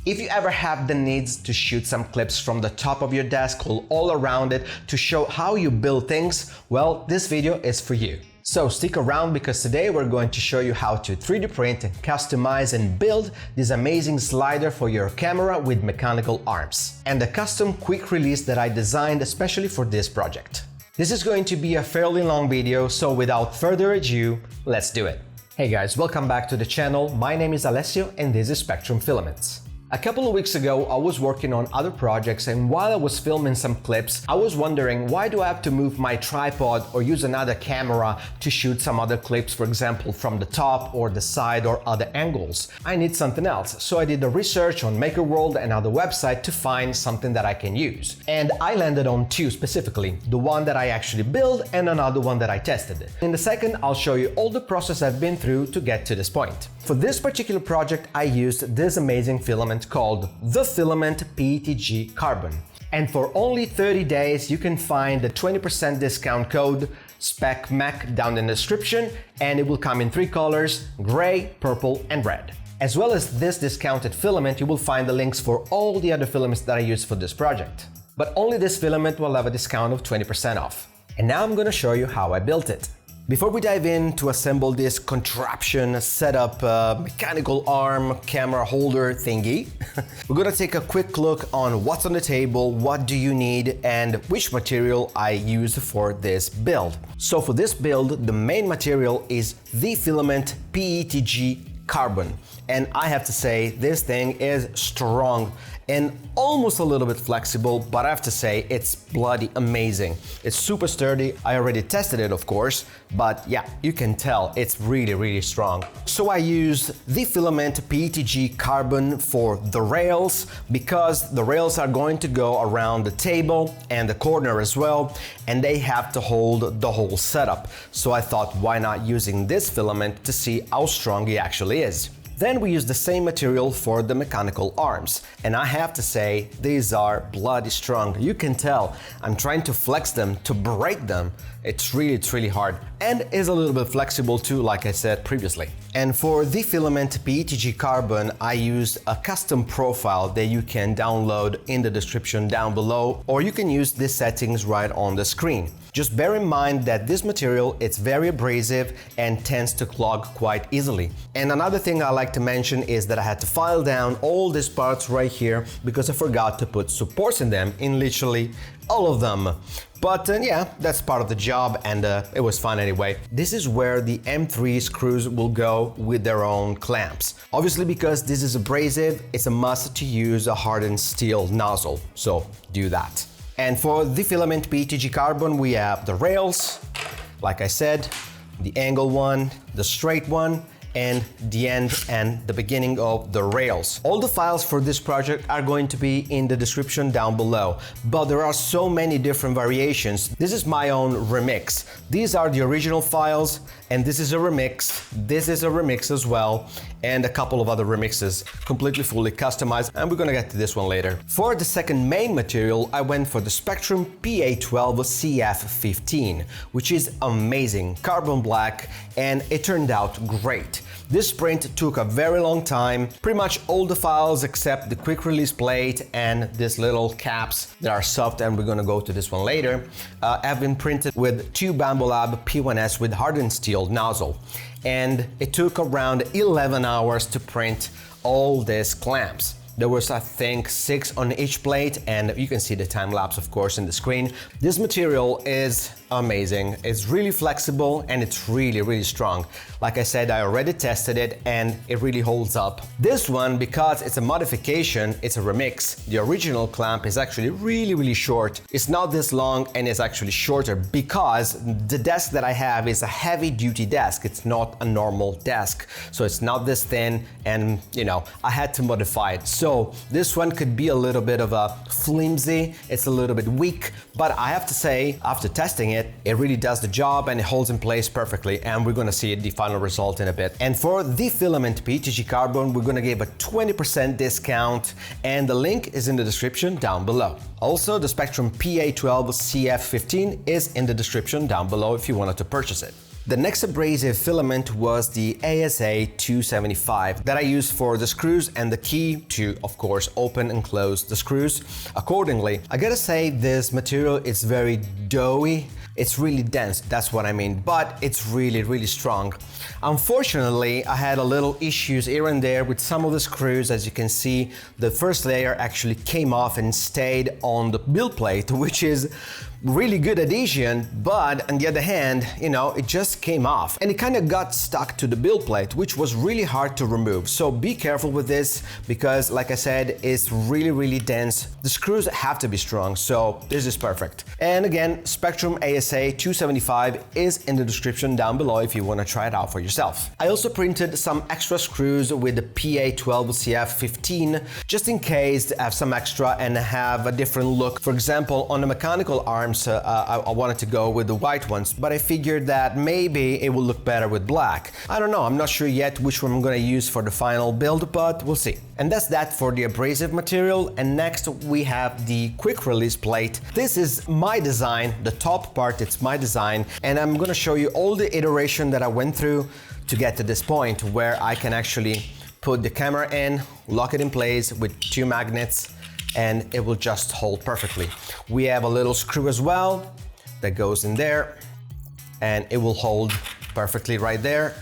If you ever have the needs to shoot some clips from the top of your desk or all around it to show how you build things, well, this video is for you. So stick around because today we're going to show you how to 3D print and customize and build this amazing slider for your camera with mechanical arms, and a custom quick release that I designed especially for this project. This is going to be a fairly long video, so without further ado, let's do it. Hey guys, welcome back to the channel. My name is Alessio and this is Spectrum Filaments. A couple of weeks ago, I was working on other projects, and while I was filming some clips, I was wondering, why do I have to move my tripod or use another camera to shoot some other clips, for example, from the top or the side or other angles? I need something else. So I did a research on Maker World and other websites to find something that I can use. And I landed on two specifically, the one that I actually built and another one that I tested. In the second, I'll show you all the process I've been through to get to this point. For this particular project, I used this amazing filament called the Filament PETG Carbon. And for only 30 days, you can find the 20% discount code SPEC-MECH down in the description, and it will come in three colors: gray, purple, and red. As well as this discounted filament, you will find the links for all the other filaments that I used for this project. But only this filament will have a discount of 20% off. And now I'm going to show you how I built it. Before we dive in to assemble this contraption, setup, mechanical arm, camera holder thingy, we're gonna take a quick look on what's on the table, what do you need, and which material I used for this build. So for this build, the main material is the Filament PETG Carbon. And I have to say, this thing is strong and almost a little bit flexible, but I have to say it's bloody amazing. It's super sturdy. I already tested it, of course, but yeah, you can tell it's really strong. So I used the Filament PETG Carbon for the rails because the rails are going to go around the table and the corner as well, and they have to hold the whole setup. So I thought, why not using this filament to see how strong it actually is. Then we use the same material for the mechanical arms, and I have to say these are bloody strong. You can tell I'm trying to flex them, to break them. It's really hard, and is a little bit flexible too, like I said previously. And for the Filament PETG Carbon, I used a custom profile that you can download in the description down below, or you can use these settings right on the screen. Just bear in mind that this material is very abrasive and tends to clog quite easily. And another thing I like to mention is that I had to file down all these parts right here because I forgot to put supports in them, in literally all of them. But yeah, that's part of the job, and it was fun anyway. This is where the M3 screws will go with their own clamps. Obviously, because this is abrasive, it's a must to use a hardened steel nozzle, so do that. And for the Filament PETG Carbon, we have the rails, like I said, the angle one, the straight one, and the end and the beginning of the rails. All the files for this project are going to be in the description down below, but there are so many different variations. This is my own remix. These are the original files, and this is a remix, this is a remix as well, and a couple of other remixes, completely fully customized, and we're gonna get to this one later. For the second main material, I went for the Spectrum PA12 CF15, which is amazing, carbon black, and it turned out great. This print took a very long time. Pretty much all the files except the quick release plate and these little caps that are soft, and we're gonna go to this one later, have been printed with two Bambu Lab P1S with hardened steel nozzle. And it took around 11 hours to print all these clamps. There was, I think, 6 on each plate, and you can see the time lapse, of course, in the screen. This material is amazing. It's really flexible and it's really strong. Like I said, I already tested it and it really holds up. This one, because it's a modification, it's a remix. The original clamp is actually really short. It's not this long and it's actually shorter because the desk that I have is a heavy duty desk. It's not a normal desk. So it's not this thin, and you know, I had to modify it. So this one could be a little bit of a flimsy, it's a little bit weak, but I have to say, after testing it, it really does the job and it holds in place perfectly, and we're gonna see the final result in a bit. And for the Filament PETG Carbon, we're gonna give a 20% discount, and the link is in the description down below. Also, the Spectrum PA12 CF15 is in the description down below if you wanted to purchase it. The next abrasive filament was the ASA 275 that I used for the screws and the key to, of course, open and close the screws accordingly. I gotta say, this material is very doughy. It's really dense, that's what I mean, but it's really strong. Unfortunately, I had a little issues here and there with some of the screws. As you can see, the first layer actually came off and stayed on the build plate, which is really good adhesion, but on the other hand, you know, it just came off and it kind of got stuck to the build plate, which was really hard to remove. So be careful with this because, like I said, it's really dense. The screws have to be strong, so this is perfect. And again, Spectrum ASA 275 is in the description down below if you want to try it out for yourself. I also printed some extra screws with the PA12CF15 just in case to have some extra and have a different look. For example, on the mechanical arms, I wanted to go with the white ones, but I figured that maybe it will look better with black. I don't know, I'm not sure yet which one I'm gonna use for the final build, but we'll see. And that's that for the abrasive material. And next we have the quick release plate. This is my design, the top part, it's my design, and I'm gonna show you all the iteration that I went through to get to this point where I can actually put the camera in, lock it in place with 2 magnets, and it will just hold perfectly. We have a little screw as well that goes in there and it will hold perfectly right there.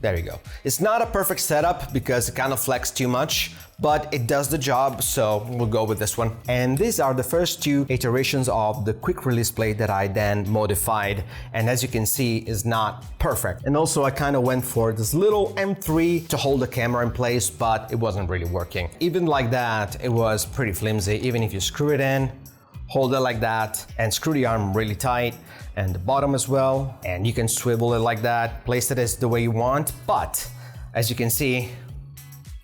There you go. It's not a perfect setup because it kind of flex too much, but it does the job, so we'll go with this one. And these are the first 2 iterations of the quick release plate that I then modified, and as you can see, is not perfect. And also I kind of went for this little M3 to hold the camera in place, but it wasn't really working. Even like that, it was pretty flimsy. Even if you screw it in, hold it like that, and screw the arm really tight, and the bottom as well, and you can swivel it like that, place it as the way you want, but as you can see,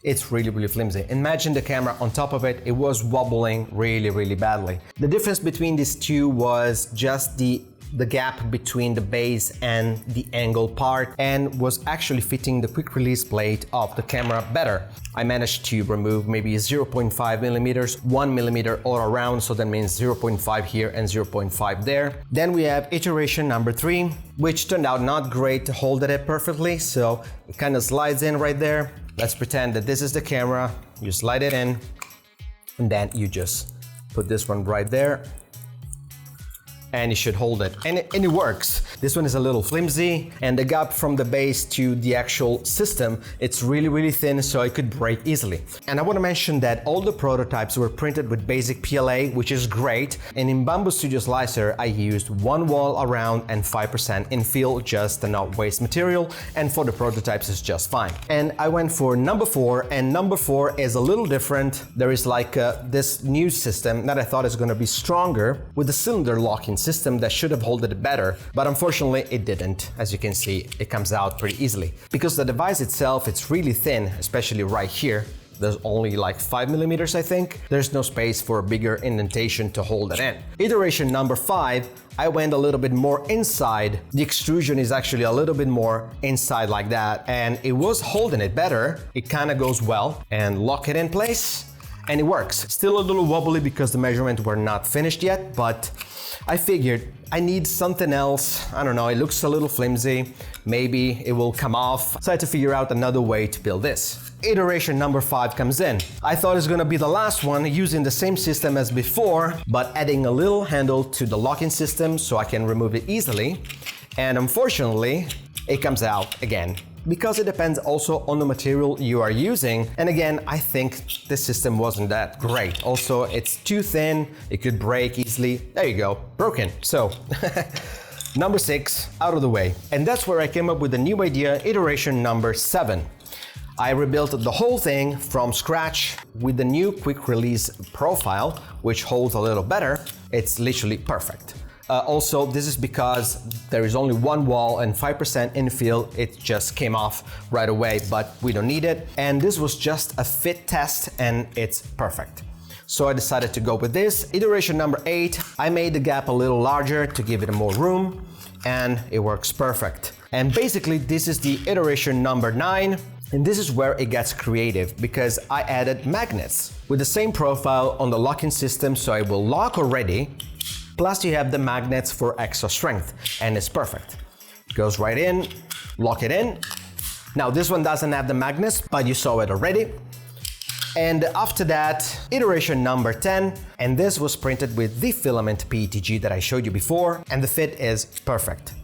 it's really flimsy. Imagine the camera on top of it, it was wobbling really badly. The difference between these 2 was just the gap between the base and the angle part, and was actually fitting the quick release plate of the camera better. I managed to remove maybe 0.5 millimeters, 1 millimeter all around, so that means 0.5 here and 0.5 there. Then we have iteration number 3, which turned out not great to hold it perfectly, so it kind of slides in right there. Let's pretend that this is the camera, you slide it in, and then you just put this one right there, and you should hold it. And it works. This one is a little flimsy, and the gap from the base to the actual system, it's really thin, so it could break easily. And I want to mention that all the prototypes were printed with basic PLA, which is great. And in Bamboo Studio Slicer, I used 1 wall around and 5% infill, just to not waste material. And for the prototypes, it's just fine. And I went for number 4, and number 4 is a little different. There is like this new system that I thought is going to be stronger with the cylinder locking system that should have held it better, but unfortunately it didn't. As you can see, it comes out pretty easily. Because the device itself, it's really thin, especially right here. There's only like 5 millimeters, I think. There's no space for a bigger indentation to hold it in. Iteration number 5, I went a little bit more inside. The extrusion is actually a little bit more inside like that, and it was holding it better. It kind of goes well, and lock it in place, and it works. Still a little wobbly because the measurements were not finished yet, but I figured I need something else. I don't know, it looks a little flimsy. Maybe it will come off. So I had to figure out another way to build this. Iteration number 5 comes in. I thought it's gonna be the last one, using the same system as before, but adding a little handle to the locking system so I can remove it easily. And unfortunately, it comes out again, because it depends also on the material you are using. And again, I think this system wasn't that great. Also, it's too thin, it could break easily. There you go, broken. So, number 6, out of the way. And that's where I came up with a new idea, iteration number 7. I rebuilt the whole thing from scratch with the new quick release profile, which holds a little better. It's literally perfect. Also, this is because there is only 1 wall and 5% infill. It just came off right away, but we don't need it. And this was just a fit test, and it's perfect. So I decided to go with this. Iteration number 8, I made the gap a little larger to give it more room, and it works perfect. And basically, this is the iteration number 9. And this is where it gets creative, because I added magnets with the same profile on the locking system, so it will lock already, Plus you have the magnets for extra strength, and it's perfect. Goes right in, lock it in. Now this one doesn't have the magnets, but you saw it already. And after that, iteration number 10, and this was printed with the Filament PETG that I showed you before, and the fit is perfect.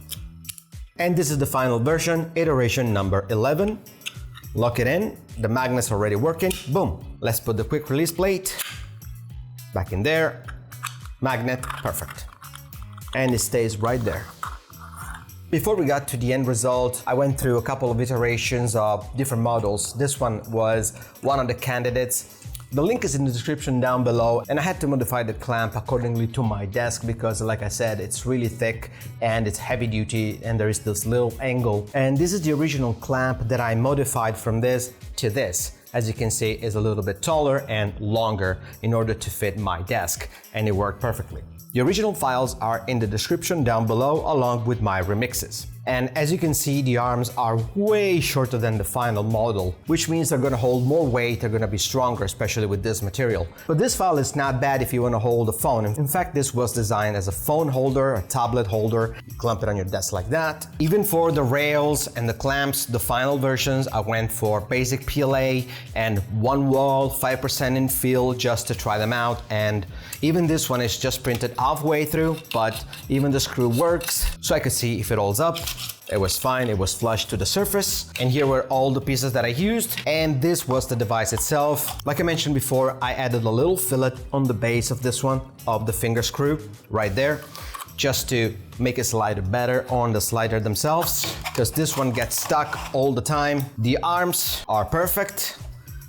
And this is the final version, iteration number 11. Lock it in, the magnet's already working, boom. Let's put the quick release plate back in there, magnet, perfect. And it stays right there. Before we got to the end result, I went through a couple of iterations of different models. This one was one of the candidates. The link is in the description down below, and I had to modify the clamp accordingly to my desk because, like I said, it's really thick and it's heavy duty and there is this little angle. And this is the original clamp that I modified from this to this. As you can see, is a little bit taller and longer in order to fit my desk, and it worked perfectly. The original files are in the description down below along with my remixes. And as you can see, the arms are way shorter than the final model, which means they're gonna hold more weight, they're gonna be stronger, especially with this material. But this file is not bad if you wanna hold a phone. In fact, this was designed as a phone holder, a tablet holder. You clamp it on your desk like that. Even for the rails and the clamps, the final versions, I went for basic PLA and one wall, 5% in fill just to try them out. And even this one is just printed halfway through, but even the screw works, so I could see if it holds up. It was fine, it was flush to the surface. And here were all the pieces that I used, and this was the device itself. Like I mentioned before, I added a little fillet on the base of this one, of the finger screw, right there, just to make it slide better on the slider themselves, because this one gets stuck all the time. The arms are perfect.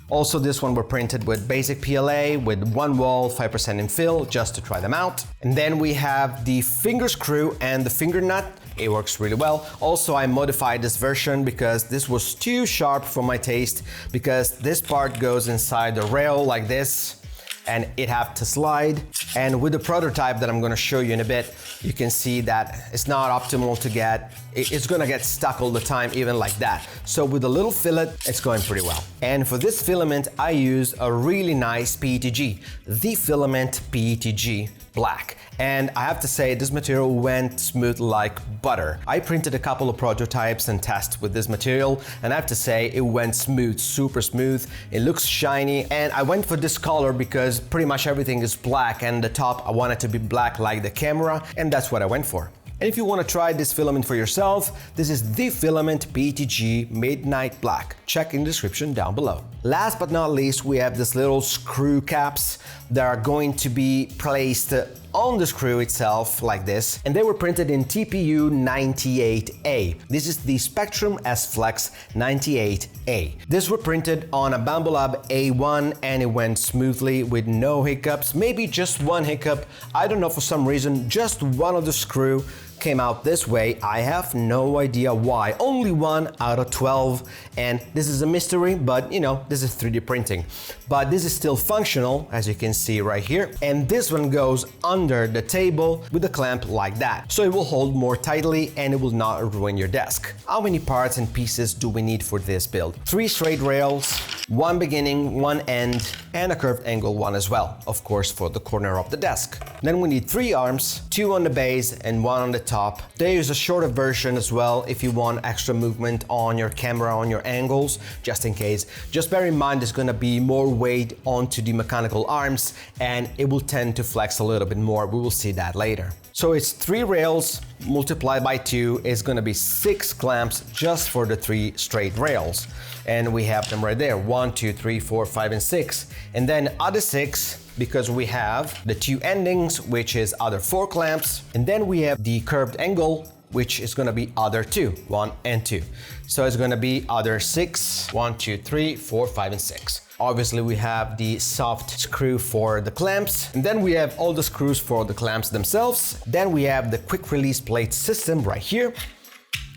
Also, this one were printed with basic PLA with one wall, 5% in fill, just to try them out. And then we have the finger screw and the finger nut. It works really well. Also, I modified this version because this was too sharp for my taste, because this part goes inside the rail like this, and it have to slide. And with the prototype that I'm gonna show you in a bit, you can see that it's not optimal to get, it's gonna get stuck all the time, even like that. So with a little fillet, it's going pretty well. And for this filament, I used a really nice PETG, the Filament PETG Black. And I have to say, this material went smooth like butter. I printed a couple of prototypes and tests with this material, and I have to say, it went smooth, super smooth. It looks shiny, and I went for this color because pretty much everything is black, and the top, I want it to be black like the camera, and that's what I went for. And if you want to try this filament for yourself, this is the Filament PETG Midnight Black. Check in the description down below. Last but not least, we have this little screw caps that are going to be placed on the screw itself like this, and they were printed in TPU 98A. This is the Spectrum S-Flex 98A. These were printed on a Bambu Lab A1, and it went smoothly with no hiccups, maybe just one hiccup. I don't know, for some reason, just one of the screw came out this way. I have no idea why. Only 1 out of 12, and this is a mystery, but you know, this is 3D printing. But this is still functional, as you can see right here, and this one goes under the table with a clamp like that, so it will hold more tightly and it will not ruin your desk. How many parts and pieces do we need for this build? 3 straight rails, 1 beginning, 1 end, and a curved angle one as well, of course, for the corner of the desk. Then we need 3 arms, 2 on the base and 1 on the top. There is a shorter version as well if you want extra movement on your camera, on your angles, just in case. Just bear in mind there's gonna be more weight onto the mechanical arms, and it will tend to flex a little bit more. We will see that later. So it's 3 rails multiplied by 2 is gonna be 6 clamps just for the 3 straight rails. And we have them right there, 1, 2, 3, 4, 5, and 6. And then other 6, because we have the 2 endings, which is other 4 clamps. And then we have the curved angle, which is gonna be other 2, 1 and 2. So it's gonna be other 6, 1, 2, 3, 4, 5, and 6. Obviously, we have the soft screw for the clamps, and then we have all the screws for the clamps themselves. Then we have the quick release plate system right here.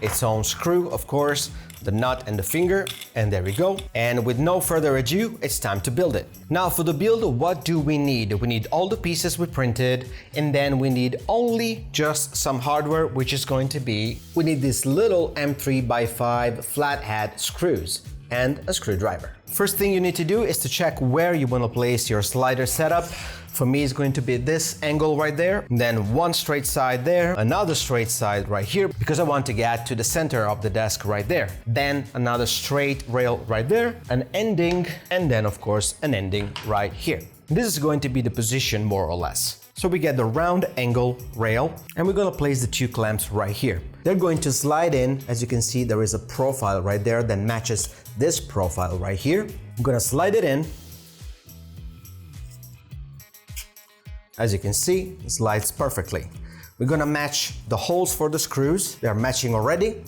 Its own screw, of course, the nut and the finger, and there we go. And with no further ado, it's time to build it. Now for the build, what do we need? We need all the pieces we printed, and then we need only just some hardware, which is going to be, we need these little M3x5 flat head screws. and a screwdriver. First thing you need to do is to check where you want to place your slider setup. For me, it's going to be this angle right there, then one straight side there, another straight side right here, because I want to get to the center of the desk right there. Then another straight rail right there, an ending, and then of course an ending right here. This is going to be the position more or less. So we get the round angle rail, and we're going to place the two clamps right here. They're going to slide in. As you can see, there is a profile right there that matches this profile right here. I'm going to slide it in. As you can see, it slides perfectly. We're going to match the holes for the screws. They are matching already.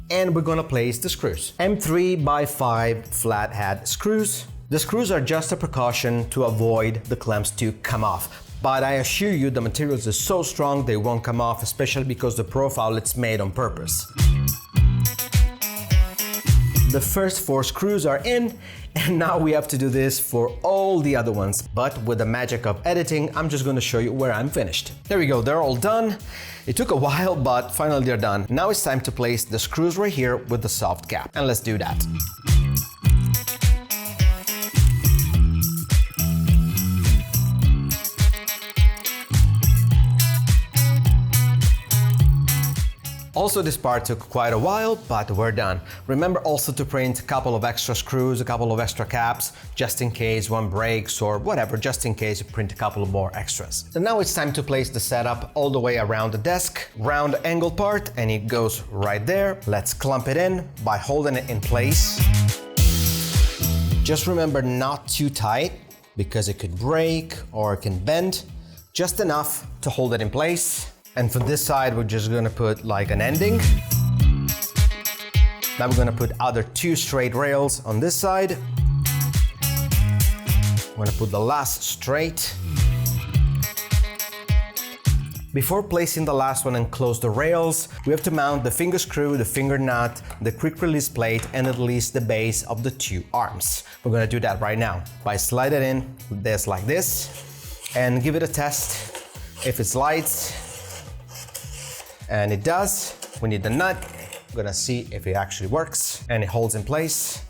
And we're going to place the screws. M3x5 flathead screws. The screws are just a precaution to avoid the clamps to come off. But I assure you, the materials are so strong they won't come off, especially because the profile is made on purpose. The first 4 screws are in, and now we have to do this for all the other ones. But with the magic of editing, I'm just going to show you where I'm finished. There we go, they're all done. It took a while, but finally they're done. Now it's time to place the screws right here with the soft cap, and let's do that. Also, this part took quite a while, but we're done. Remember also to print a couple of extra screws, a couple of extra caps, just in case one breaks or whatever, just in case you print a couple of more extras. So now it's time to place the setup all the way around the desk, round angle part, and it goes right there. Let's clamp it in by holding it in place. Just remember not too tight, because it could break or it can bend, just enough to hold it in place. And for this side, we're just gonna put like an ending. Now we're gonna put other 2 straight rails on this side. I'm gonna put the last straight. Before placing the last one and close the rails, we have to mount the finger screw, the finger nut, the quick release plate, and at least the base of the 2 arms. We're gonna do that right now by sliding in this like this and give it a test. If it slides, and it does, we need the nut. I'm gonna see if it actually works and it holds in place.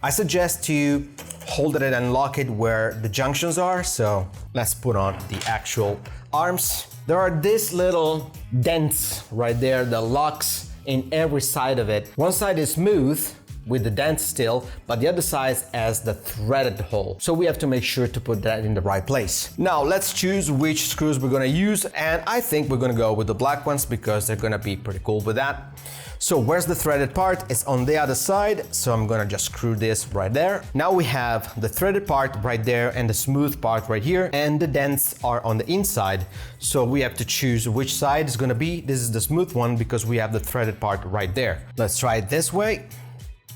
I suggest to hold it and lock it where the junctions are. So let's put on the actual arms. There are these little dents right there, the locks in every side of it. One side is smooth with the dent still, but the other side has the threaded hole. So we have to make sure to put that in the right place. Now let's choose which screws we're gonna use, and I think we're gonna go with the black ones because they're gonna be pretty cool with that. So where's the threaded part? It's on the other side, so I'm gonna just screw this right there. Now we have the threaded part right there and the smooth part right here, and the dents are on the inside. So we have to choose which side is gonna be. This is the smooth one because we have the threaded part right there. Let's try it this way.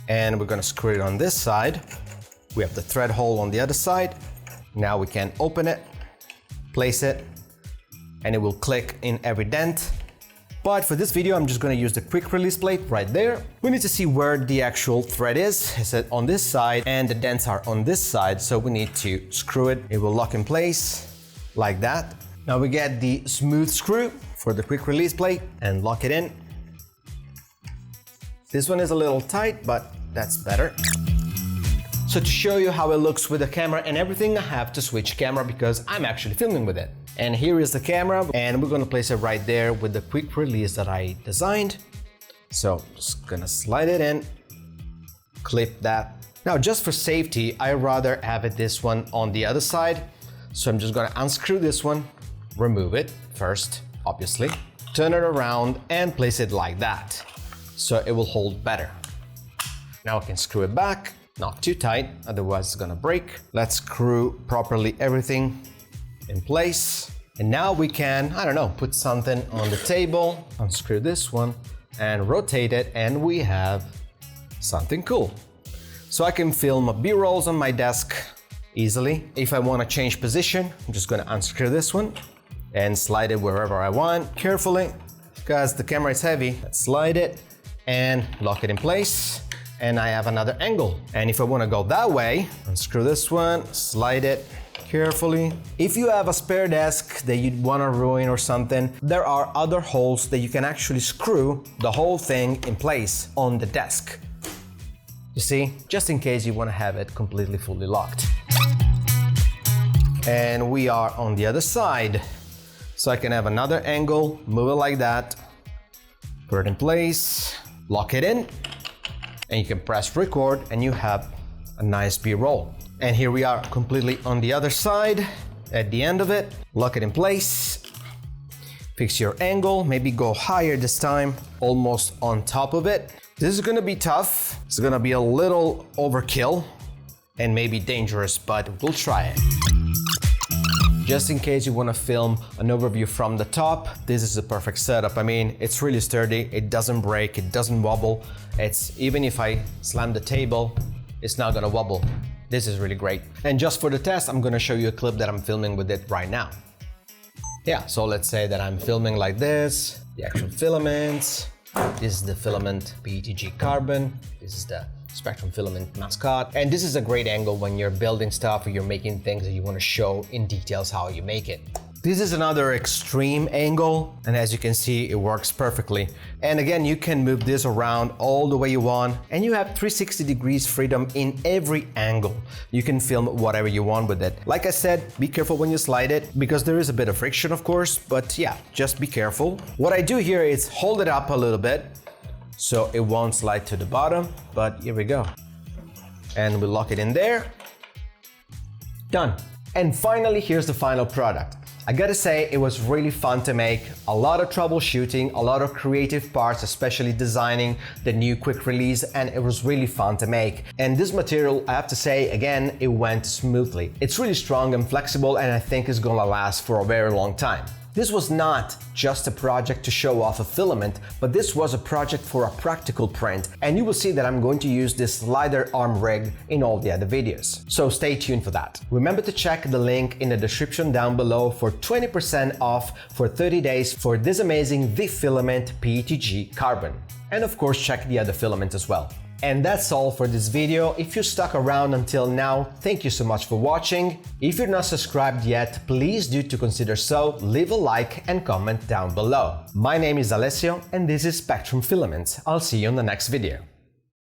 And we're gonna screw it on this side. We have the thread hole on the other side. Now we can open it, place it, and it will click in every dent. But for this video, I'm just gonna use the quick release plate right there. We need to see where the actual thread is. It's on this side and the dents are on this side. So we need to screw it. It will lock in place like that. Now we get the smooth screw for the quick release plate and lock it in. This one is a little tight, but that's better. So to show you how it looks with the camera and everything, I have to switch camera because I'm actually filming with it. And here is the camera, and we're gonna place it right there with the quick release that I designed. So just gonna slide it in, clip that. Now just for safety, I rather have it this one on the other side. So I'm just gonna unscrew this one, remove it first, obviously, turn it around and place it like that. So it will hold better. Now I can screw it back, not too tight, otherwise it's gonna break. Let's screw properly everything in place. And now we can, I don't know, put something on the table, unscrew this one and rotate it, and we have something cool. So I can film B-rolls on my desk easily. If I wanna change position, I'm just gonna unscrew this one and slide it wherever I want, carefully, because the camera is heavy. Let's slide it and lock it in place, and I have another angle. And if I want to go that way, unscrew this one, slide it carefully. If you have a spare desk that you want to ruin or something, there are other holes that you can actually screw the whole thing in place on the desk. You see, just in case you want to have it completely fully locked. And we are on the other side. So I can have another angle, move it like that, put it in place, lock it in, and you can press record and you have a nice B-roll. And here we are completely on the other side. At the end of it, lock it in place, fix your angle, maybe go higher this time, almost on top of it. This is gonna be tough. It's gonna be a little overkill and maybe dangerous, but we'll try it. Just in case you want to film an overview from the top, this is the perfect setup. I mean, it's really sturdy, it doesn't break, it doesn't wobble. Even if I slam the table, it's not gonna wobble. This is really great. And just for the test, I'm gonna show you a clip that I'm filming with it right now. Yeah, so let's say that I'm filming like this, the actual filaments. This is the Filament PETG carbon. This is the Spectrum Filament mascot. And this is a great angle when you're building stuff or you're making things that you want to show in details how you make it. This is another extreme angle, and as you can see, it works perfectly. And again, you can move this around all the way you want, and you have 360 degrees freedom in every angle. You can film whatever you want with it. Like I said, be careful when you slide it, because there is a bit of friction, of course, but yeah, just be careful. What I do here is hold it up a little bit, so it won't slide to the bottom, but here we go. And we lock it in there. Done. And finally, here's the final product. I gotta say, it was really fun to make, a lot of troubleshooting, a lot of creative parts, especially designing the new quick release, and it was really fun to make. And this material, I have to say, again, it went smoothly. It's really strong and flexible, and I think it's gonna last for a very long time. This was not just a project to show off a filament, but this was a project for a practical print, and you will see that I'm going to use this slider arm rig in all the other videos. So stay tuned for that. Remember to check the link in the description down below for 20% off for 30 days for this amazing Filament PETG carbon. And of course, check the other filament as well. And that's all for this video. If you stuck around until now, thank you so much for watching. If you're not subscribed yet, please do to consider so, leave a like and comment down below. My name is Alessio and this is Spectrum Filaments. I'll see you on the next video.